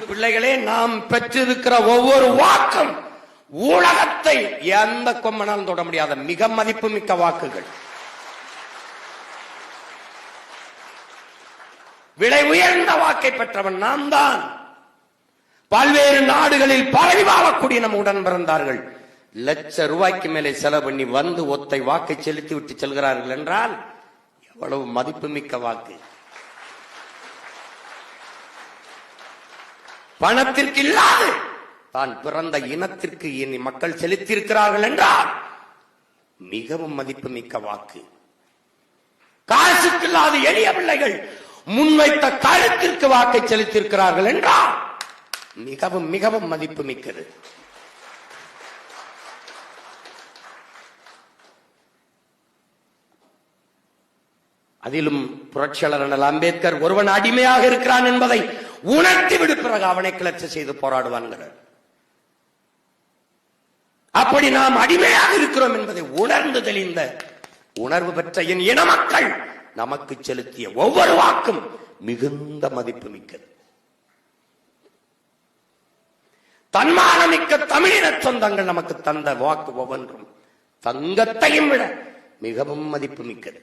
பிள்ளைகளே, நாம் பெற்றிருக்கிற ஒவ்வொரு வாக்கும் உலகத்தை எந்த கொம்பனாலும் தொட முடியாத மிக மதிப்புமிக்க வாக்குகள். விலை உயர்ந்த வாக்கை பெற்றவன் நாம் தான். பல்வேறு நாடுகளில் பரவி வாழக்கூடிய நம் உடன் பிறந்தார்கள் ₹1,00,000 மேலே செலவு பண்ணி வந்து ஒத்தை வாக்கை செலுத்தி விட்டு செல்கிறார்கள் என்றால் எவ்வளவு மதிப்புமிக்க வாக்கு. பணத்திற்கு இல்லாது தான் பிறந்த இனத்திற்கு இனி மக்கள் செலுத்தியிருக்கிறார்கள் என்றால் மிகவும் மதிப்புமிக்க வாக்கு. காசுக்கு இல்லாத எளிய பிள்ளைகள் முன்வைத்த கருத்திற்கு வாக்கை செலுத்தியிருக்கிறார்கள் என்றால் மிகவும் மிகவும் மதிப்புமிக்கது. அதிலும் புரட்சியாளர் அண்ணல் அம்பேத்கர் ஒருவன் அடிமையாக இருக்கிறான் என்பதை உணர்த்தி விடு, பிறகு அவனை கிளர்ச்சி செய்து போராடுவான்கிறார். அப்படி நாம் அடிமையாக இருக்கிறோம் என்பதை உணர்ந்து தெளிந்த உணர்வு பெற்ற என் இன மக்கள் நமக்கு செலுத்திய ஒவ்வொரு வாக்கும் மிகுந்த மதிப்பு மிக்கது. தன்மானமிக்க தமிழின சொந்தங்கள் நமக்கு தந்த வாக்கு ஒவ்வொன்றும் தங்கத்தையும் விட மிகவும் மதிப்பு மிக்கது.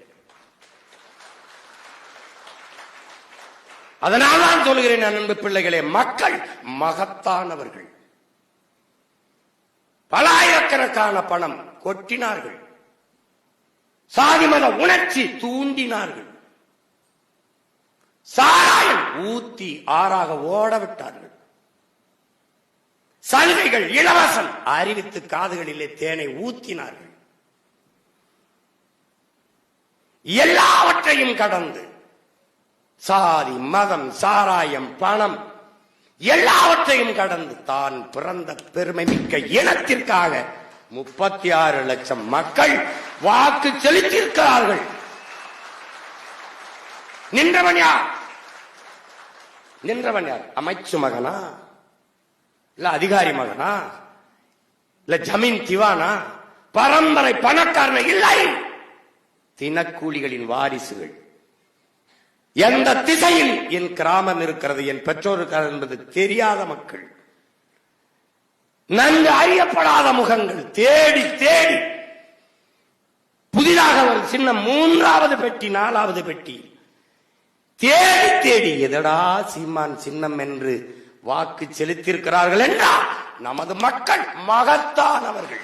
அதனால் நான் சொல்கிறேன், அன்பு பிள்ளைகளே, மக்கள் மகத்தானவர்கள். பல ஆயிரக்கணக்கான பணம் கொட்டினார்கள், சாதி மத உணர்ச்சி தூண்டினார்கள், சாராயம் ஊத்தி ஆறாக ஓட விட்டார்கள், சலுகைகள் இலவசம் அறிவித்து காதுகளிலே தேனை ஊத்தினார்கள். எல்லாவற்றையும் கடந்து சாதி மதம் சாராயம் பணம் எல்லாவற்றையும் கடந்து தான் பிறந்த பெருமை மிக்க இனத்திற்காக 36 லட்சம் மக்கள் வாக்கு செலுத்தியிருக்கிறார்கள். நின்றவன் யார்? நின்றவன் யார்? அமைச்சு மகனா, இல்ல அதிகாரி மகனா, இல்ல ஜமீன் திவானா, பரம்பரை பணக்காரன? இல்லை, தினக்கூலிகளின் வாரிசுகள். எந்த திசையில் என் கிராமம் இருக்கிறது, என் பெற்றோர் இருக்கிறது என்பது தெரியாத மக்கள், நன்கு அறியப்படாத முகங்கள் தேடி தேடி புதிதாக ஒரு சின்னம் 3வது பெட்டி 4வது பெட்டி தேடி தேடி எதடா சீமான் சின்னம் என்று வாக்கு செலுத்தியிருக்கிறார்கள் என்றால் நமது மக்கள் மகத்தானவர்கள்.